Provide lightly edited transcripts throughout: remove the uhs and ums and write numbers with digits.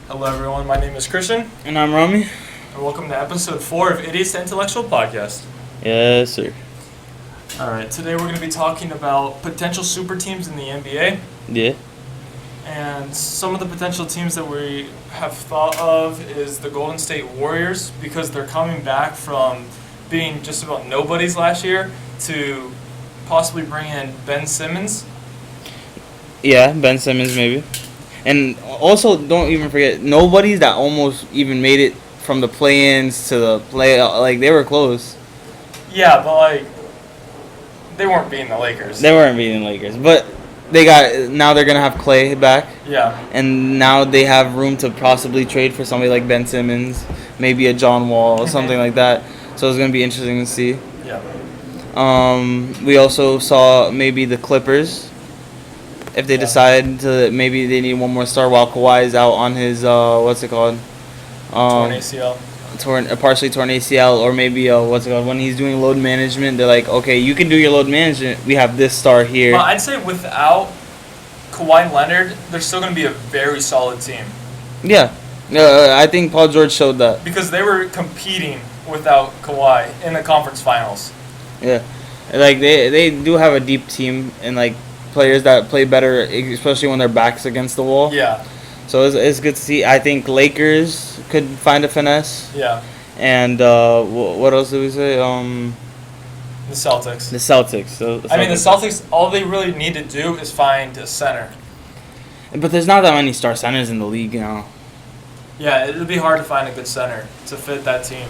Hello, everyone. My name is Christian, And I'm Rami. and welcome to episode 4 of Idiots to Intellectual Podcast. Yes, sir. All right, today we're going to be talking about potential super teams in the NBA Yeah. and some of the potential teams that we have thought of is the Golden State Warriors because they're coming back from being just about nobodies last year to possibly bring in Ben Simmons. Yeah, Ben Simmons maybe. And also, don't even forget, nobody's that almost even made it from the play-ins to the play. Like, they were close. Yeah, but they weren't beating the Lakers. They weren't beating the Lakers. But now they're going to have Clay back. Yeah. And now they have room to possibly trade for somebody like Ben Simmons, maybe a John Wall, or something like that. So it's going to be interesting to see. Yeah. We also saw maybe the Clippers. If they decide to, maybe they need one more star while Kawhi is out on his, what's it called? Torn ACL. Partially torn ACL, or maybe, when he's doing load management, they're like, okay, you can do your load management. We have this star here. Well, I'd say without Kawhi Leonard, they're still going to be a very solid team. Yeah. I think Paul George showed that. Because they were competing without Kawhi in the conference finals. Yeah. Like, they do have a deep team, and, like, players that play better, especially when their back's against the wall. Yeah. So it's good to see. I think Lakers could find a finesse. Yeah. And what else did we say? The Celtics. The Celtics. The Celtics, all they really need to do is find a center. But there's not that many star centers in the league now. Yeah, it'll be hard to find a good center to fit that team.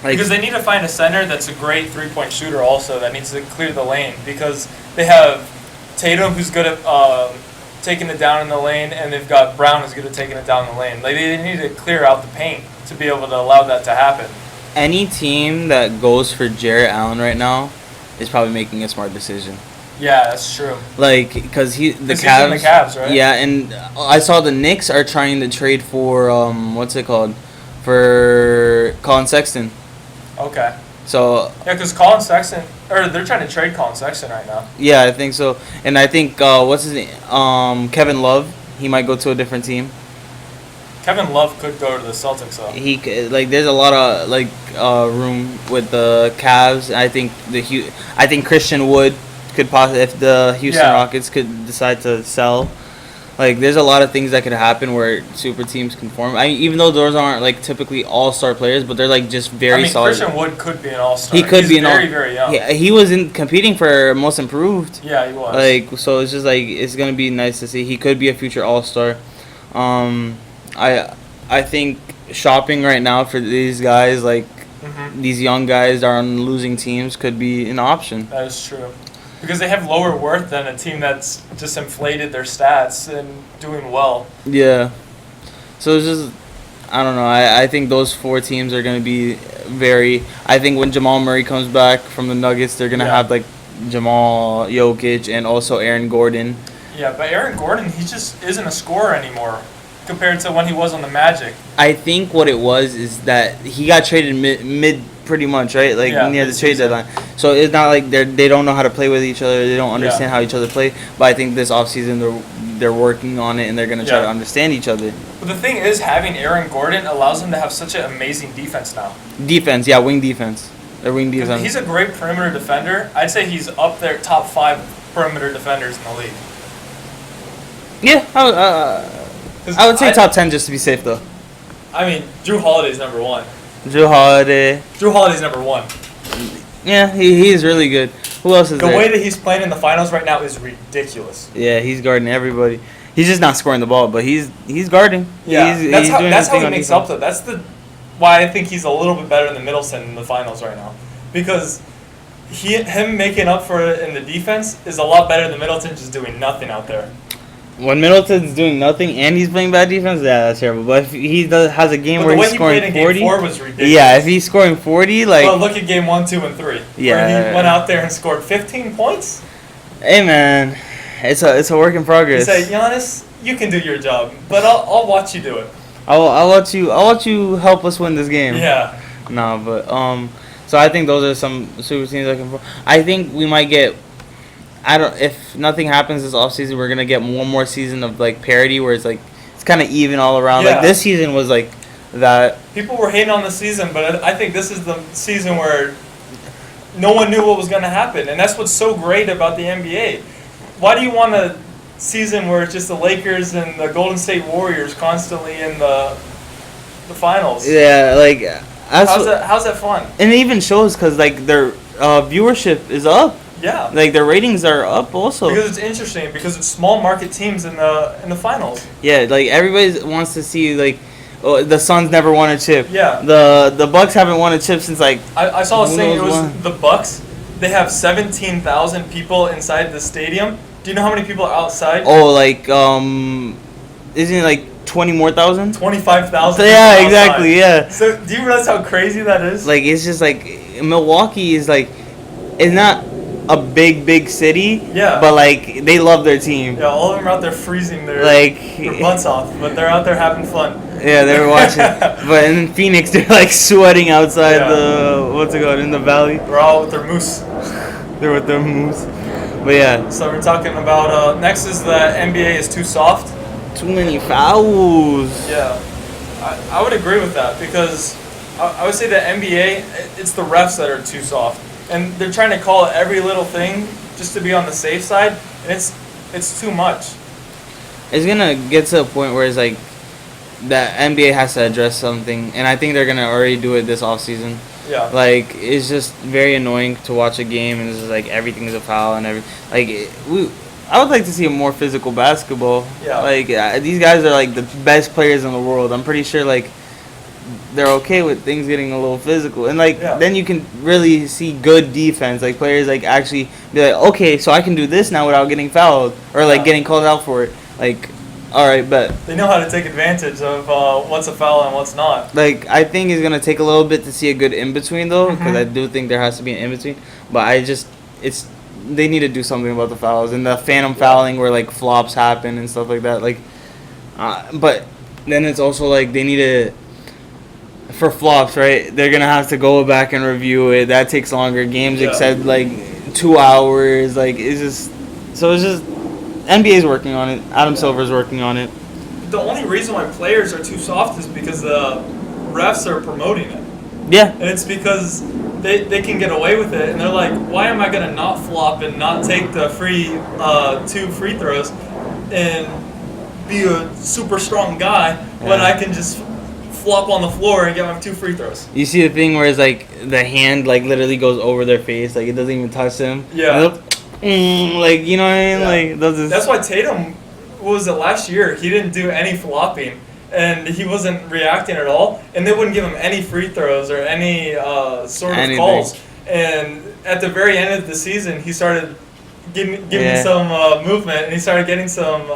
Because they need to find a center that's a great three-point shooter also that needs to clear the lane. Because they have Tatum, who's good at taking it down in the lane, and they've got Brown, who's good at taking it down the lane. Like, they need to clear out the paint to be able to allow that to happen. Any team that goes for Jarrett Allen right now is probably making a smart decision. Yeah, that's true. Like, because he's in the Cavs, right? Yeah, and I saw the Knicks are trying to trade for, for Colin Sexton. Okay. So yeah, because Colin Sexton, or they're trying to trade Colin Sexton right now. Yeah, I think so, and I think what's his name? Kevin Love. He might go to a different team. Kevin Love could go to the Celtics though. There's a lot of room with the Cavs. I think Christian Wood could possibly, if the Houston Rockets could decide to sell. Like, there's a lot of things that could happen where super teams can form. Even though those aren't, typically all-star players, but they're, just very solid. Christian Wood could be an all-star. He could be an all-star. He's very, very young. Yeah, he was competing for most improved. Yeah, he was. So it's just, it's going to be nice to see. He could be a future all-star. I think shopping right now for these guys, these young guys that are on losing teams, could be an option. That is true. Because they have lower worth than a team that's just inflated their stats and doing well. Yeah. So it's just, I don't know. I think those 4 teams are going to be I think when Jamal Murray comes back from the Nuggets, they're going to have, Jamal, Jokic, and also Aaron Gordon. Yeah, but Aaron Gordon, he just isn't a scorer anymore compared to when he was on the Magic. I think what it was is that he got traded mid pretty much, right? Near the trade deadline. So it's not like they don't know how to play with each other. They don't understand how each other play. But I think this offseason they're working on it, and they're going to try to understand each other. But the thing is, having Aaron Gordon allows him to have such an amazing defense now. Defense, yeah, wing defense. Their wing defense. He's a great perimeter defender. I'd say he's up there, top 5 perimeter defenders in the league. Yeah, I would say top 10 just to be safe, though. Drew Holiday's number 1. Drew Holiday's number 1. Yeah, he is really good. Who else is there? The way that he's playing in the finals right now is ridiculous. Yeah, he's guarding everybody. He's just not scoring the ball, but he's guarding. Yeah, that's how he makes up, though. That's why I think he's a little bit better than Middleton in the finals right now. Because him making up for it in the defense is a lot better than Middleton just doing nothing out there. When Middleton's doing nothing and he's playing bad defense, yeah, that's terrible. But if he has a game where he's scoring 40, Game 4 was ridiculous. Yeah, if he's scoring 40, well, look at game 1, 2, and 3. Yeah, where he went out there and scored 15 points. Hey man, it's a work in progress. He said, Giannis, you can do your job, but I'll watch you do it. I'll let you help us win this game. Yeah. No, but so I think those are some super teams I can. I think we might get if nothing happens this offseason, we're gonna get one more season of like parity where it's like it's kind of even all around. Yeah. Like this season was like that. People were hating on the season, but I think this is the season where no one knew what was going to happen, and that's what's so great about the NBA. Why do you want a season where it's just the Lakers and the Golden State Warriors constantly in the finals? Yeah, like how's that fun? And it even shows because like their viewership is up. Yeah. Like their ratings are up also. Because it's interesting because it's small market teams in the finals. Yeah, like everybody wants to see like the Suns never won a chip. Yeah. The Bucks haven't won a chip since like I saw a thing. It was when. the Bucks. They have 17,000 people inside the stadium. Do you know how many people are outside? Oh, like isn't it like 20 more thousand? 25,000. Yeah, exactly. Yeah. So do you realize how crazy that is? Like it's just like Milwaukee is like it's not a big city. Yeah. But like they love their team. Yeah, all of them are out there freezing their butts off, but they're out there having fun. Yeah, they're watching. But in Phoenix, they're like sweating outside the what's it called in the valley. They're all with their moose. They're with their moose. But yeah. So we're talking about next is the NBA is too soft. Too many fouls. Yeah, I would agree with that because I would say the NBA, it's the refs that are too soft. And they're trying to call it every little thing just to be on the safe side, and it's too much. It's gonna get to a point where it's like the NBA has to address something, and I think they're gonna already do it this offseason. Yeah. Like it's just very annoying to watch a game, and it's just like everything's a foul and I would like to see a more physical basketball. Yeah. Like these guys are like the best players in the world. I'm pretty sure like they're okay with things getting a little physical, and like then you can really see good defense. Like players like actually be like, okay, so I can do this now without getting fouled or like getting called out for it. Like, all right, bet. They know how to take advantage of what's a foul and what's not. Like I think it's gonna take a little bit to see a good in between though, because I do think there has to be an in between. But they need to do something about the fouls and the phantom fouling where like flops happen and stuff like that. Like, but then it's also like they need to. For flops, right? They're gonna have to go back and review it. That takes longer. Games except like 2 hours. Like it's just NBA's working on it. Adam Silver's working on it. The only reason why players are too soft is because the refs are promoting it. Yeah. And it's because they can get away with it, and they're like, why am I gonna not flop and not take the free 2 free throws and be a super strong guy when I can just flop on the floor and get my 2 free throws. You see the thing where it's like the hand like literally goes over their face, like it doesn't even touch them. Yeah. Like you know what I mean? Yeah. Like that's why Tatum, what was it last year? He didn't do any flopping, and he wasn't reacting at all, and they wouldn't give him any free throws or any sort of calls. And at the very end of the season, he started giving some movement, and he started getting some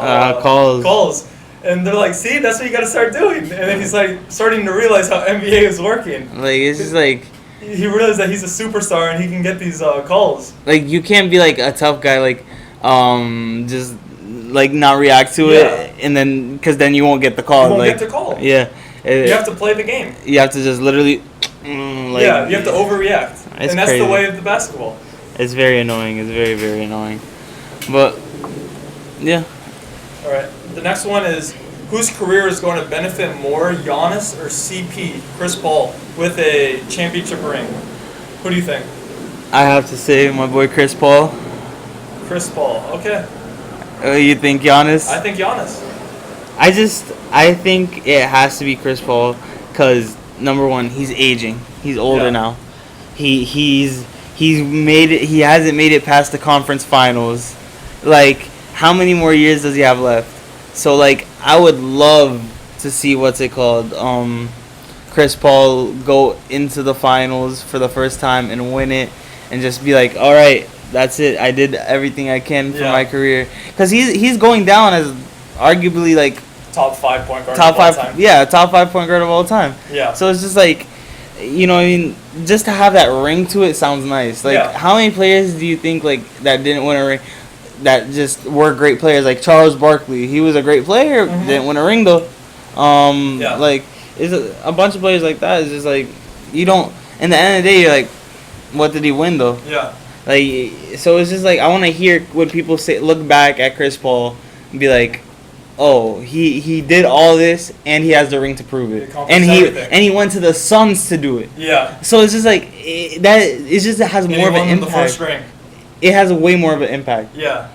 calls. And they're like, see, that's what you got to start doing. And then he's like starting to realize how NBA is working. Like it's just like he realized that he's a superstar and he can get these calls. Like you can't be like a tough guy, like just like not react to it, and then because then you won't get the call. You won't get the call. Yeah. You have to play the game. You have to just literally. You have to overreact, and that's crazy. the way of the basketball. It's very annoying. It's very, very annoying. But yeah. All right. The next one is whose career is going to benefit more, Giannis or CP, Chris Paul, with a championship ring? Who do you think? I have to say my boy Chris Paul. Chris Paul. Okay. You think Giannis? I think Giannis. I think it has to be Chris Paul because number one, he's aging. He's older now. He's made it. He hasn't made it past the conference finals. Like, how many more years does he have left? So like, I would love to see Chris Paul go into the finals for the first time and win it, and just be like, all right, that's it. I did everything I can for my career. Because he's going down as arguably like top 5 point guard of all time. Yeah, top 5 point guard of all time. Yeah. So it's just like, you know what I mean? Just to have that ring to it sounds nice. Like, how many players do you think like that didn't win a ring? That just were great players, like Charles Barkley. He was a great player, didn't win a ring though. Like, it's a bunch of players like that. It's just like you don't. In the end of the day, you're like, what did he win though? Yeah. Like, so it's just like I want to hear when people say, look back at Chris Paul and be like, oh, he did all this and he has the ring to prove it, and he went to the Suns to do it. Yeah. So it's just like it has more of an impact. The first ring. It has a way more of an impact. Yeah.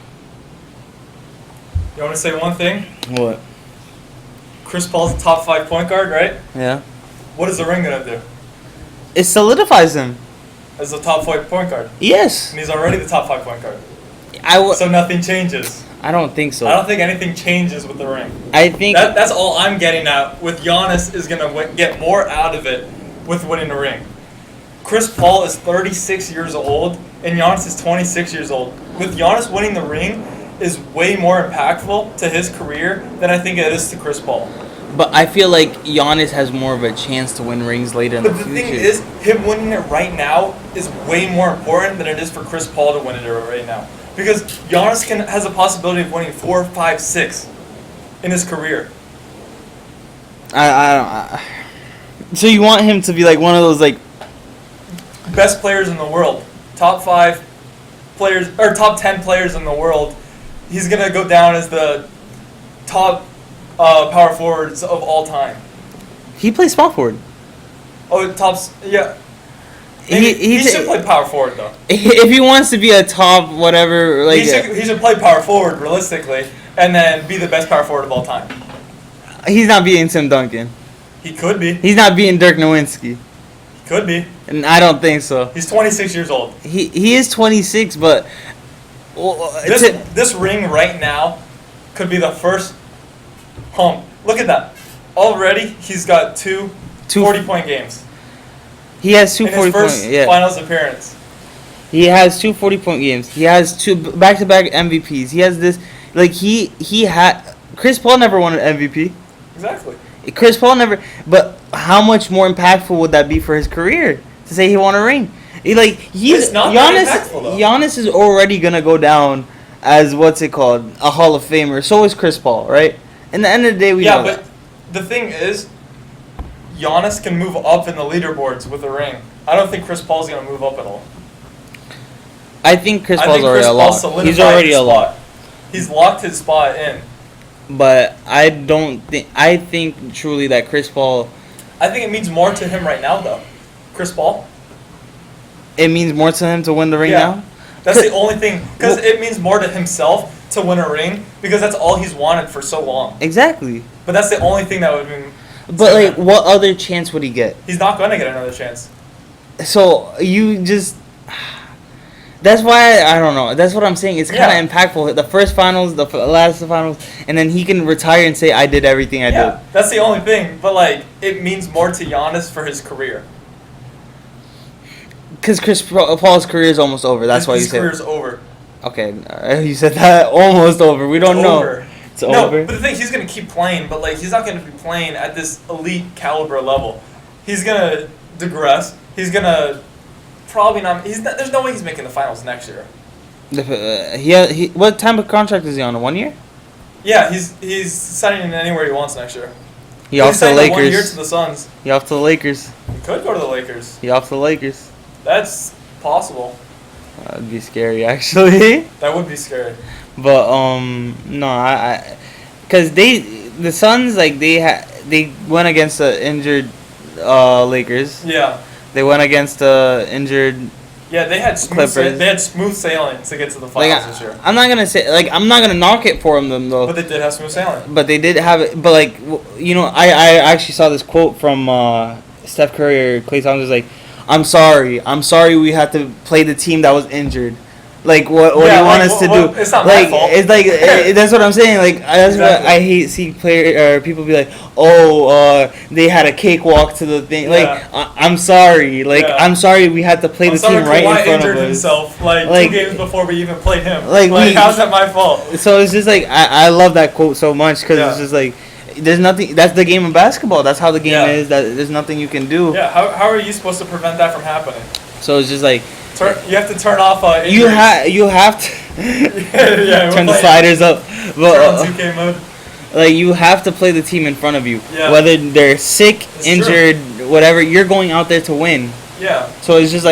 You want to say one thing? What? Chris Paul's a top 5 point guard, right? Yeah. What is the ring gonna do? It solidifies him as a top 5 point guard. Yes. And he's already the top 5 point guard. So nothing changes. I don't think so. I don't think anything changes with the ring. I think that's all I'm getting at. With Giannis is gonna get more out of it with winning a ring. Chris Paul is 36 years old and Giannis is 26 years old. With Giannis winning the ring is way more impactful to his career than I think it is to Chris Paul. But I feel like Giannis has more of a chance to win rings later in the future. But the thing is, him winning it right now is way more important than it is for Chris Paul to win it right now. Because Giannis has a possibility of winning 4, 5, 6 in his career. So you want him to be like one of those like best players in the world, top 5 players or top 10 players in the world. He's gonna go down as the top power forwards of all time. He plays small forward. Oh, tops, yeah. He should play power forward though. If he wants to be a top whatever, like he should play power forward realistically, and then be the best power forward of all time. He's not beating Tim Duncan. He could be. He's not beating Dirk Nowitzki. He could be. And I don't think so. He's 26 years old. He is 26, but this ring right now could be the first hump. Look at that. Already he's got two 40-point games. He has 2 40-point games. In his first finals appearance. He has 2 40-point games. He has 2 back-to-back MVPs. He has this like he had Chris Paul never won an MVP. Exactly. Chris Paul never, but how much more impactful would that be for his career to say he won a ring? It's not Giannis. impactful, though. Giannis is already gonna go down as a Hall of Famer. So is Chris Paul, right? In the end of the day, we know but the thing is, Giannis can move up in the leaderboards with a ring. I don't think Chris Paul's gonna move up at all. I think Chris Paul's already a lock. He's already a lock. He's locked his spot in. But I don't think. I think truly that Chris Paul. I think it means more to him right now, though. Chris Paul. It means more to him to win the ring now? That's the only thing. Because it means more to himself to win a ring because that's all he's wanted for so long. Exactly. But that's the only thing that would mean. But, what other chance would he get? He's not going to get another chance. So, you just... That's why, I don't know. That's what I'm saying. It's kind of impactful. The first finals, the last finals, and then he can retire and say, I did everything I did. That's the only thing. But, it means more to Giannis for his career. Because Chris Paul's career is almost over. That's why you said his career's over. Okay, you said that almost over. We don't know. It's over. But the thing, he's going to keep playing, but he's not going to be playing at this elite caliber level. He's going to digress. He's going to probably not. There's no way he's making the finals next year. What type of contract is he on? 1 year? Yeah, he's signing anywhere he wants next year. He off to the Lakers. 1 year to the Suns. He off to the Lakers. He could go to the Lakers. He off to the Lakers. That's possible. That'd be scary, actually. That would be scary. But no, because the Suns they went against the injured Lakers. Yeah. They went against the injured. Yeah, they had smooth sailing to get to the finals this year. I'm not gonna knock it for them though. But they did have smooth sailing. But they did have it. But I actually saw this quote from Steph Curry or Klay Thompson. I'm sorry we had to play the team that was injured. What do you want us to do? It's not my fault. It's that's what I'm saying. That's exactly. what I hate seeing people be like, they had a cakewalk to the thing. I'm sorry. I'm sorry we had to play the team right in front of us. Himself 2 games before we even played him. How's that my fault? So it's just I love that quote so much because it's just there's nothing. That's the game of basketball. That's how the game is. That there's nothing you can do. Yeah. How are you supposed to prevent that from happening? So it's just you have to turn off. You have to turn the sliders up. Turn on 2K mode. You have to play the team in front of you. Yeah. Whether they're sick, injured, whatever, you're going out there to win. Yeah. So it's just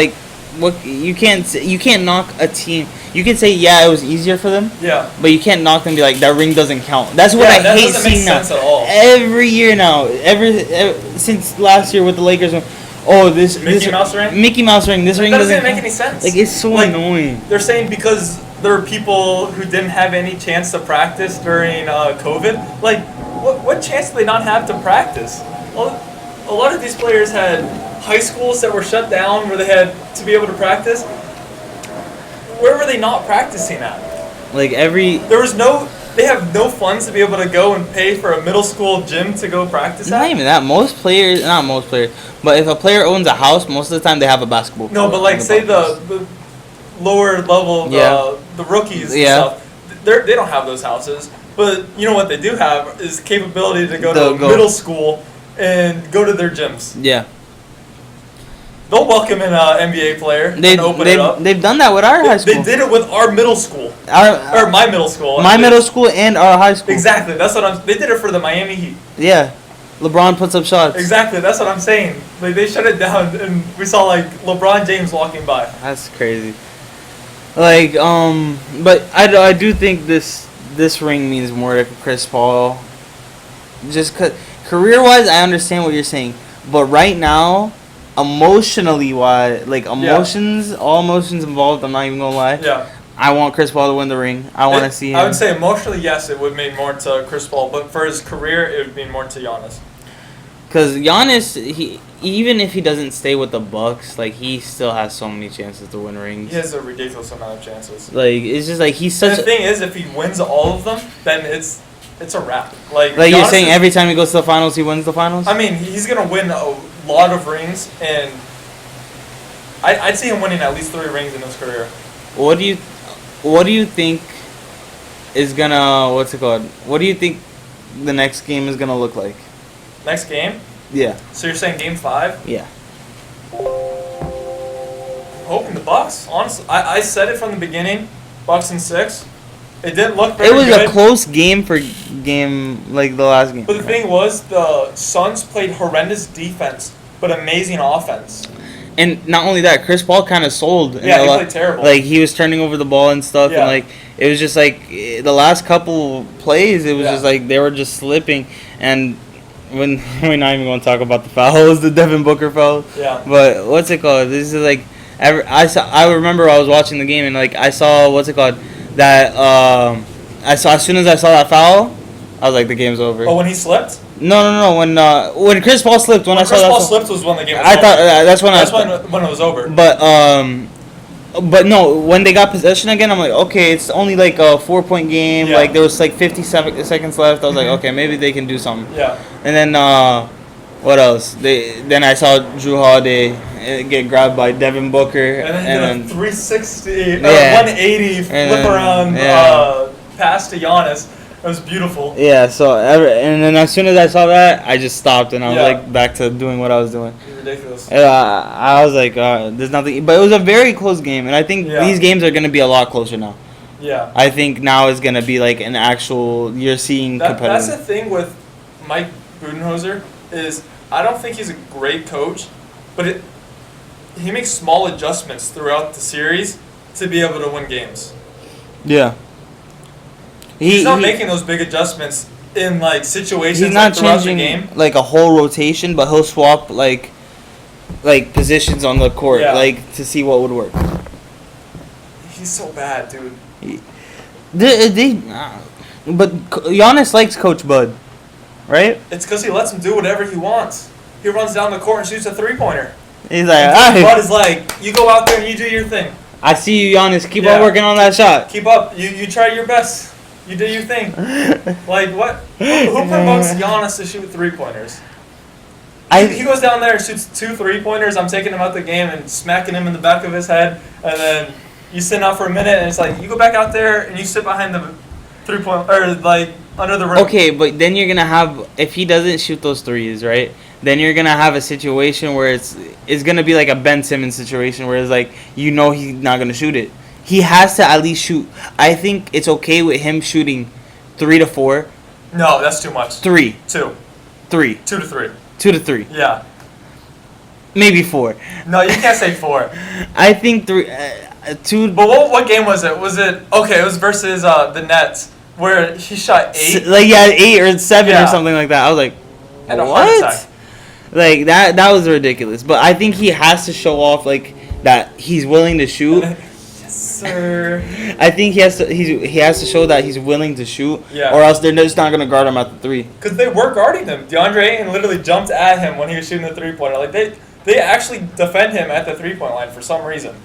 what you can't knock a team. you can say it was easier for them. Yeah. But you can't knock them and be like that ring doesn't count. That's what I hate seeing now. At all. Every year now, since last year with the Lakers. This Mouse ring. Mickey Mouse ring. This ring doesn't make any sense. Like it's so annoying. They're saying because there are people who didn't have any chance to practice during COVID. Like, what chance do they not have to practice? Well, a lot of these players had high schools that were shut down where they had to be able to practice. Where were they not practicing at? Like they have no funds to be able to go and pay for a middle school gym to go practice at. Not even that. Not most players, but if a player owns a house, most of the time they have a basketball court. No, but like say the lower level, the rookies and stuff, they don't have those houses. But you know what they do have is capability to go to middle school and go to their gyms. Yeah. They'll welcome in an NBA player and open it up. They've done that with our high school. They did it with our middle school. My middle school. My middle school and our high school. Exactly. That's what they did it for the Miami Heat. Yeah. LeBron puts up shots. Exactly. That's what I'm saying. Like they shut it down and we saw like LeBron James walking by. That's crazy. Like, but I do think this ring means more to Chris Paul. Just cause career-wise, I understand what you're saying, but right now, emotionally wise, like emotions, all emotions involved. I'm not even gonna lie. Yeah. I want Chris Paul to win the ring. I want to see him. I would say emotionally, yes, it would mean more to Chris Paul, but for his career, it would mean more to Giannis. Because Giannis, even if he doesn't stay with the Bucks, like he still has so many chances to win rings. He has a ridiculous amount of chances. Like it's just like he's such. And the thing is, if he wins all of them, then it's a wrap. Like you're saying, every time he goes to the finals, he wins the finals. I mean, he's gonna win a lot of rings, and I'd see him winning at least 3 rings in his career. What do you think is gonna What do you think the next game is gonna look like? Next game? Yeah. So you're saying Game 5? Yeah. Hoping the Bucks. Honestly, I said it from the beginning. Bucks in 6. It didn't look very good. It was a close game like the last game. But the thing was, the Suns played horrendous defense, but amazing offense. And not only that, Chris Paul kind of sold. Yeah, he played terrible. Like, he was turning over the ball and stuff, and, like, it was just, like, the last couple plays, it was just, like, they were just slipping. And we're not even going to talk about the fouls, the Devin Booker foul. Yeah. But what's it called? This is, like, I remember I was watching the game, and, like, I saw, that, as soon as I saw that foul, I was like, the game's over. Oh, when he slipped? No. When Chris Paul slipped, when I saw that. Chris Paul slipped was when the game was over. I thought when it was over. But no, when they got possession again, I'm like, okay, it's only like a 4-point game. Yeah. Like there was like 57 seconds left. I was like, okay, maybe they can do something. Yeah. And then what else? Then I saw Drew Holiday get grabbed by Devin Booker, and then 360, 180 flip around pass to Giannis. It was beautiful. Yeah. So and then as soon as I saw that, I just stopped and I was like back to doing what I was doing. Ridiculous. I was like, there's nothing. But it was a very close game, and I think these games are going to be a lot closer now. Yeah. I think now is going to be like an actual. You're seeing competitive. That's the thing with Mike Budenholzer is I don't think he's a great coach, but he makes small adjustments throughout the series to be able to win games. Yeah. He's not making those big adjustments in like situations. He's not throughout changing the game. Like a whole rotation, but he'll swap like positions on the court, like to see what would work. He's so bad, dude. But Giannis likes Coach Bud, right? It's because he lets him do whatever he wants. He runs down the court and shoots a 3-pointer. He's like, Bud is like, you go out there and you do your thing. I see you, Giannis. Keep on working on that shot. Keep up. You try your best. You do your thing. Like, what? Who promotes Giannis to shoot 3-pointers? He goes down there and shoots 2 3-pointers. I'm taking him out the game and smacking him in the back of his head. And then you sit out for a minute and it's like, you go back out there and you sit behind the 3-point, or like under the rim. Okay, but then you're going to have, if he doesn't shoot those threes, right? Then you're going to have a situation where it's going to be like a Ben Simmons situation where it's like, he's not going to shoot it. He has to at least shoot. I think it's okay with him shooting 3 to 4. No, that's too much. 3. 2. 3. 2 to 3. 2 to 3. Yeah. Maybe 4. No, you can't say 4. I think 3. But what game was it? Was it okay? It was versus the Nets where he shot 8. 8 or 7 or something like that. I was like, and what? Like that was ridiculous. But I think he has to show off like that he's willing to shoot. Yes, sir. I think he has to show that he's willing to shoot. Yeah. Or else they're just not gonna guard him at the 3. Because they were guarding him. DeAndre Ayton literally jumped at him when he was shooting the 3-pointer. Like they actually defend him at the 3-point line for some reason.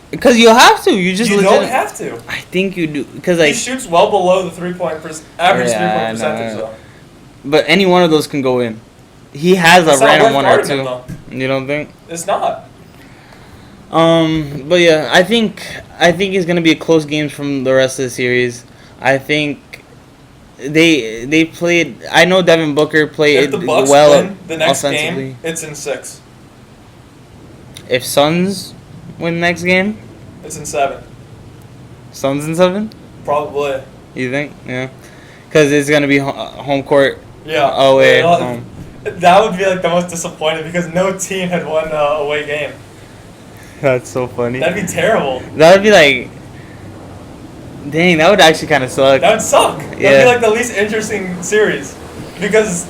Because you have to. You don't have to. I think you do. Because like he shoots well below the average 3-point percentage though. But any one of those can go in. He has a random one or two. You don't think? It's not. But yeah, I think it's gonna be a close game from the rest of the series. I think they played. I know Devin Booker played if the Bucks well win the next offensively. game, it's in 6. If Suns win the next game, it's in 7. Suns in 7? Probably. You think? Yeah. Because it's gonna be home court. Yeah. Away. Home. That would be like the most disappointing because no team had won an away game. That's so funny. That'd be terrible. That would be like, dang, that would actually kind of suck. That would suck. That'd be like the least interesting series because.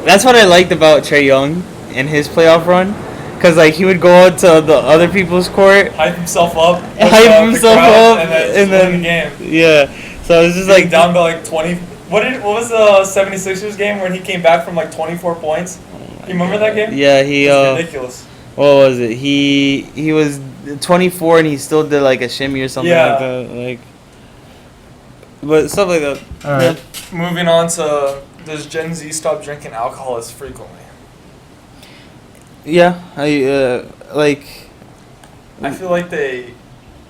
That's what I liked about Trae Young and his playoff run. Because like he would go out to the other people's court, hype himself up, and then win the game. Yeah, so it was just like down by like 20. What was the 76ers game where he came back from like 24 points? You remember that game? Yeah, he ridiculous. What was it? He was 24 and he still did like a shimmy or something like that. Like, but stuff like that. All right. Yeah. Moving on to, does Gen Z stop drinking alcohol as frequently? Yeah, I feel like they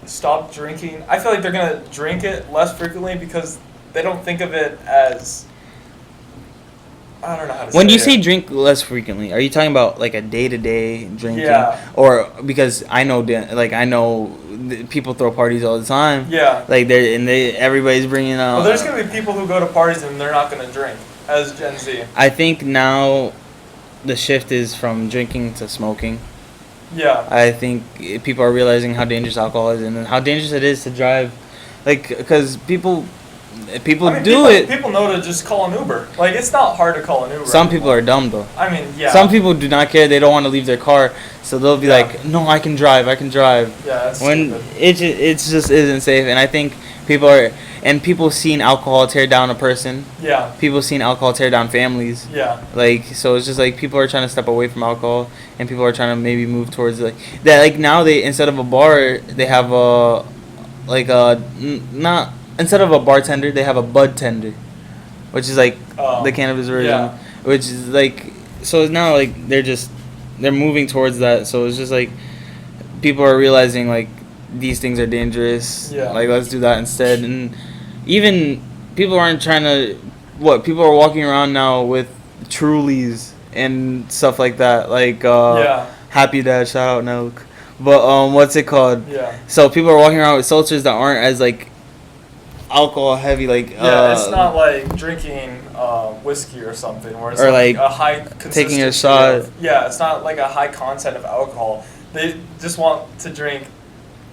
stop drinking. I feel like they're gonna drink it less frequently because they don't think of it as. I don't know how to say it. When you say drink less frequently, are you talking about like a day-to-day drinking? Yeah. Or because I know people throw parties all the time. Yeah. Like everybody's bringing out. Well, there's gonna be people who go to parties and they're not gonna drink as Gen Z. I think now the shift is from drinking to smoking. Yeah. I think people are realizing how dangerous alcohol is and how dangerous it is to drive. Like, because people do it. People know to just call an Uber. Like, it's not hard to call an Uber. Some people are dumb, though. I mean, yeah. Some people do not care. They don't want to leave their car. So they'll be like, no, I can drive. Yeah, that's stupid. It just isn't safe. And I think people seen alcohol tear down a person. Yeah. People seen alcohol tear down families. Yeah. Like, so it's just like people are trying to step away from alcohol and people are trying to maybe move towards like that. Like now instead of a bar, they have instead of a bartender, they have a bud tender, which is like the cannabis version. Yeah. Which is like, so now like they're moving towards that. So it's just like people are realizing like these things are dangerous. Yeah. Like let's do that instead. And even people aren't trying to. People are walking around now with Trulies and stuff like that. Like Happydad, shout out Nelk. But what's it called? Yeah. So people are walking around with seltzers that aren't as like alcohol heavy, like it's not like drinking whiskey or something where it's like a high taking a shot. It's not like a high content of alcohol. They just want to drink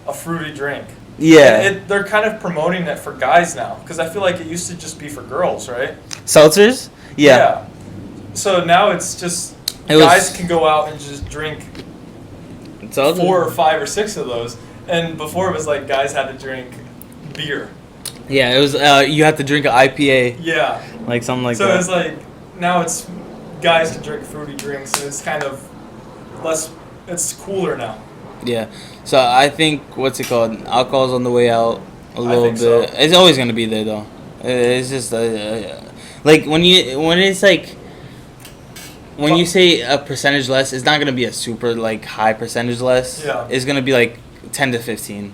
a fruity drink. Yeah. They're kind of promoting it for guys now because I feel like it used to just be for girls, right? Seltzers? Yeah. So now it's just guys can go out and just drink 4 or 5 or 6 of those, and before it was like guys had to drink beer. Yeah, it was. You have to drink an IPA. Yeah. Like something like that. So it's like now it's guys can drink fruity drinks, and it's kind of less. It's cooler now. Yeah. So I think what's it called? Alcohol's on the way out a little bit. So. It's always gonna be there though. It's just like when it's like. When you say a percentage less, it's not gonna be a super like high percentage less. Yeah. It's gonna be like 10 to 15,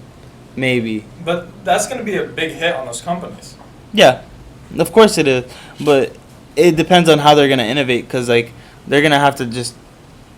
maybe. But that's gonna be a big hit on those companies. Yeah, of course it is. But it depends on how they're gonna innovate, because like they're gonna have to just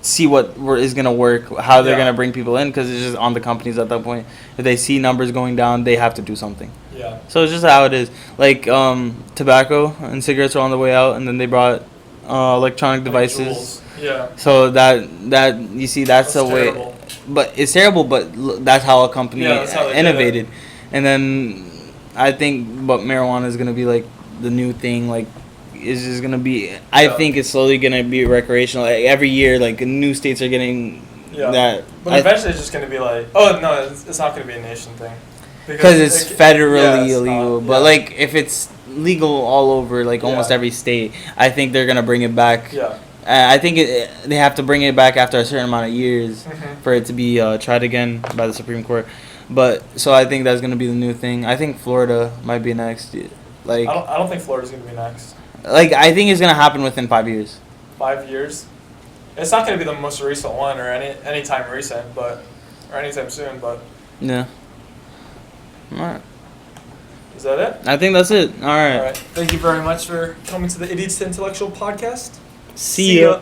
see what is gonna work, how they're gonna bring people in, because it's just on the companies at that point. If they see numbers going down, they have to do something. Yeah. So it's just how it is. Like tobacco and cigarettes are on the way out, and then they brought. Electronic devices. Yeah. So that you see that's a way. Terrible. but it's terrible. But that's how a company that's how they innovated, and then I think, but marijuana is gonna be like the new thing. Like, is just gonna be. I think it's slowly gonna be recreational. Like, every year, like new states are getting that. But eventually, it's just gonna be like, oh no, it's not gonna be a nation thing. Because it's federally illegal. Not, but like, if it's legal all over, like almost every state, I think they're gonna bring it back. Yeah. I think they have to bring it back after a certain amount of years for it to be tried again by the Supreme Court. But so I think that's gonna be the new thing. I think Florida might be next. Like I don't think Florida's gonna be next. Like, I think it's gonna happen within 5 years. 5 years. It's not gonna be the most recent one or any time recent, but or anytime soon. But yeah. All right. Is that it? I think that's it. All right. All right. Thank you very much for coming to the Idiots to Intellectual podcast. See ya.